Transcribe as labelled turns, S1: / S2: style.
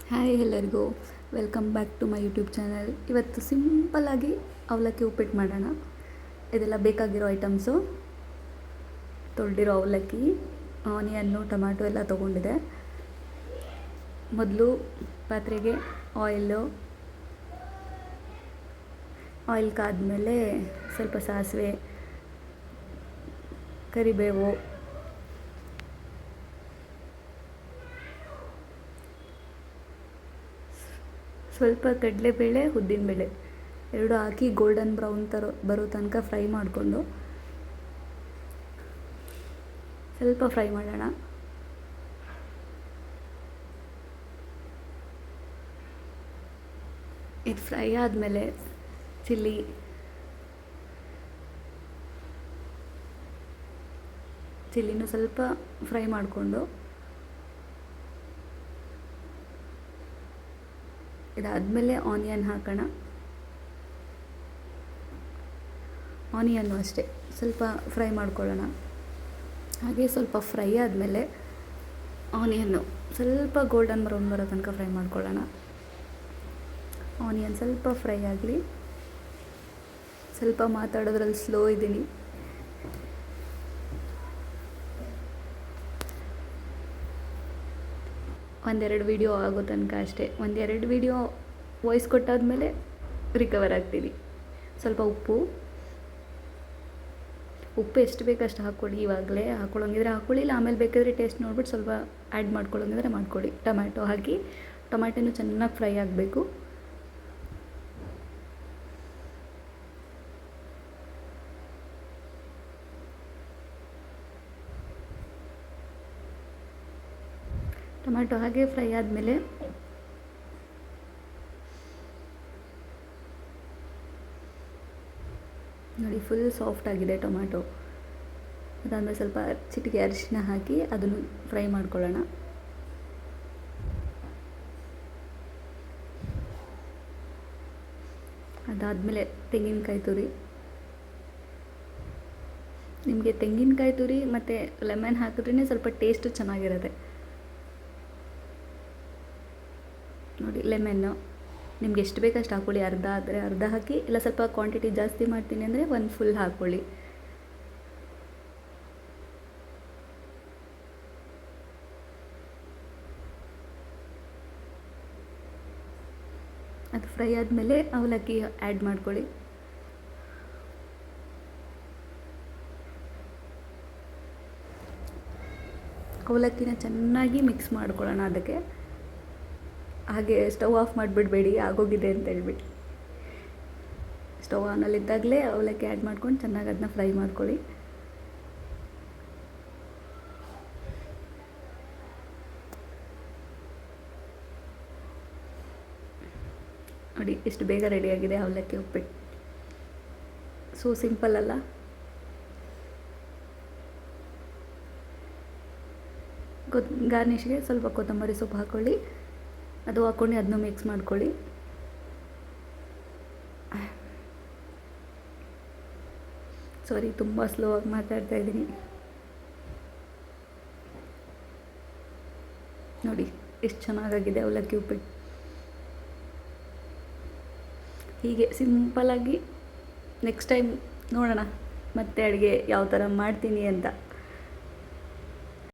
S1: Hi ಎಲ್ಲರಿಗೂ, welcome back to my YouTube channel. ಇವತ್ತು ಸಿಂಪಲ್ಲಾಗಿ ಅವಲಕ್ಕಿ ಉಪ್ಪಿಟ್ಟು ಮಾಡೋಣ. ಇದೆಲ್ಲ ಬೇಕಾಗಿರೋ ಐಟಮ್ಸು: ತೊಳೆದಿರೋ ಅವಲಕ್ಕಿ, ಆನಿಯನ್ನು, ಟೊಮ್ಯಾಟೊ ಎಲ್ಲ ತೊಗೊಂಡಿದೆ. ಮೊದಲು ಪಾತ್ರೆಗೆ ಆಯಿಲ್ ಕಾದ್ಮೇಲೆ ಸ್ವಲ್ಪ ಸಾಸಿವೆ, ಕರಿಬೇವು, ಸ್ವಲ್ಪ ಕಡಲೆಬೇಳೆ, ಉದ್ದಿನಬೇಳೆ ಎರಡು ಹಾಕಿ ಗೋಲ್ಡನ್ ಬ್ರೌನ್ ಬರೋ ತನಕ ಫ್ರೈ ಮಾಡಿಕೊಂಡು ಸ್ವಲ್ಪ ಫ್ರೈ ಮಾಡೋಣ. ಇದು ಫ್ರೈ ಆದಮೇಲೆ ಚಿಲ್ಲಿನೂ ಸ್ವಲ್ಪ ಫ್ರೈ ಮಾಡಿಕೊಂಡು, ಇದಾದಮೇಲೆ ಆನಿಯನ್ ಹಾಕೋಣ. ಆನಿಯನ್ನು ಅಷ್ಟೇ ಸ್ವಲ್ಪ ಫ್ರೈ ಮಾಡ್ಕೊಳ್ಳೋಣ. ಹಾಗೆ ಸ್ವಲ್ಪ ಫ್ರೈ ಆದಮೇಲೆ ಆನಿಯನ್ನು ಸ್ವಲ್ಪ ಗೋಲ್ಡನ್ ಬ್ರೌನ್ ಬರೋ ತನಕ ಫ್ರೈ ಮಾಡ್ಕೊಳ್ಳೋಣ. ಆನಿಯನ್ ಸ್ವಲ್ಪ ಫ್ರೈ ಆಗಲಿ. ಸ್ವಲ್ಪ ಮಾತಾಡೋದ್ರಲ್ಲಿ ಸ್ಲೋ ಇದ್ದೀನಿ. ಒಂದೆರಡು ವೀಡಿಯೋ ಆಗೋ ತನಕ ಅಷ್ಟೇ. ಒಂದೆರಡು ವೀಡಿಯೋ ವಾಯ್ಸ್ ಕೊಟ್ಟಾದಮೇಲೆ ರಿಕವರ್ ಆಗ್ತೀನಿ. ಸ್ವಲ್ಪ ಉಪ್ಪು ಎಷ್ಟು ಬೇಕಷ್ಟು ಹಾಕ್ಕೊಳ್ಳಿ. ಇವಾಗಲೇ ಹಾಕ್ಕೊಳ್ಳೋಂಗಿದ್ರೆ ಹಾಕ್ಕೊಳ್ಳಿ, ಇಲ್ಲ ಆಮೇಲೆ ಬೇಕಾದರೆ ಟೇಸ್ಟ್ ನೋಡ್ಬಿಟ್ಟು ಸ್ವಲ್ಪ ಆ್ಯಡ್ ಮಾಡ್ಕೊಳ್ಳೋಂಗಿದ್ರೆ ಮಾಡ್ಕೊಳ್ಳಿ. ಟೊಮ್ಯಾಟೊ ಹಾಕಿ, ಟೊಮ್ಯಾಟೊನೂ ಚೆನ್ನಾಗಿ ಫ್ರೈ ಆಗಬೇಕು. ಟೊಮ್ಯಾಟೊ ಹಾಗೆ ಫ್ರೈ ಆದಮೇಲೆ ನೋಡಿ, ಫುಲ್ ಸಾಫ್ಟ್ ಆಗಿದೆ ಟೊಮ್ಯಾಟೊ. ಅದಾದಮೇಲೆ ಸ್ವಲ್ಪ ಚಿಟಿಕೆ ಅರಿಶಿನ ಹಾಕಿ ಅದನ್ನು ಫ್ರೈ ಮಾಡ್ಕೊಳ್ಳೋಣ. ಅದಾದಮೇಲೆ ತೆಂಗಿನಕಾಯಿ ತುರಿ. ನಿಮಗೆ ತೆಂಗಿನಕಾಯಿ ತುರಿ ಮತ್ತು ಲೆಮನ್ ಹಾಕಿದ್ರೇ ಸ್ವಲ್ಪ ಟೇಸ್ಟು ಚೆನ್ನಾಗಿರುತ್ತೆ. ನೋಡಿ, ಲೆಮನ್ನು ನಿಮ್ಗೆ ಎಷ್ಟು ಬೇಕಷ್ಟು ಹಾಕ್ಕೊಳ್ಳಿ. ಅರ್ಧ ಆದರೆ ಅರ್ಧ ಹಾಕಿ, ಇಲ್ಲ ಸ್ವಲ್ಪ ಕ್ವಾಂಟಿಟಿ ಜಾಸ್ತಿ ಮಾಡ್ತೀನಿ ಅಂದರೆ ಒಂದು ಫುಲ್ ಹಾಕ್ಕೊಳ್ಳಿ. ಅದು ಫ್ರೈ ಆದಮೇಲೆ ಅವಲಕ್ಕಿ ಆ್ಯಡ್ ಮಾಡ್ಕೊಳ್ಳಿ. ಅವಲಕ್ಕಿನ ಚೆನ್ನಾಗಿ ಮಿಕ್ಸ್ ಮಾಡ್ಕೊಳ್ಳೋಣ. ಅದಕ್ಕೆ ಹಾಗೆ ಸ್ಟವ್ ಆಫ್ ಮಾಡಿಬಿಡಬೇಡಿ, ಆಗೋಗಿದೆ ಅಂತ ಹೇಳ್ಬಿಟ್ಟು. ಸ್ಟವ್ ಆನಲ್ಲಿದ್ದಾಗಲೇ ಅವಲಕ್ಕಿ ಆ್ಯಡ್ ಮಾಡ್ಕೊಂಡು ಚೆನ್ನಾಗಿ ಅದನ್ನ ಫ್ರೈ ಮಾಡ್ಕೊಳ್ಳಿ. ನೋಡಿ, ಎಷ್ಟು ಬೇಗ ರೆಡಿಯಾಗಿದೆ ಅವಲಕ್ಕಿ ಉಪ್ಪಿಟ್ಟು. ಸೊ ಸಿಂಪಲ್ ಅಲ್ಲ? ಗಾರ್ನಿಷ್ಗೆ ಸ್ವಲ್ಪ ಕೊತ್ತಂಬರಿ ಸೊಪ್ಪು ಹಾಕ್ಕೊಳ್ಳಿ. ಅದು ಹಾಕ್ಕೊಂಡು ಅದನ್ನು ಮಿಕ್ಸ್ ಮಾಡ್ಕೊಳ್ಳಿ. ಸಾರಿ, ತುಂಬ ಸ್ಲೋ ಆಗಿ ಮಾತಾಡ್ತಾ ಇದ್ದೀನಿ. ನೋಡಿ, ಎಷ್ಟು ಚೆನ್ನಾಗಾಗಿದೆ ಅವಲಕ್ಕಿ ಉಪ್ಪಿಟ್ಟು. ಹೀಗೆ ಸಿಂಪಲ್ಲಾಗಿ ನೆಕ್ಸ್ಟ್ ಟೈಮ್ ನೋಡೋಣ ಮತ್ತೆ ಅಡುಗೆ ಯಾವ ಥರ ಮಾಡ್ತೀನಿ ಅಂತ.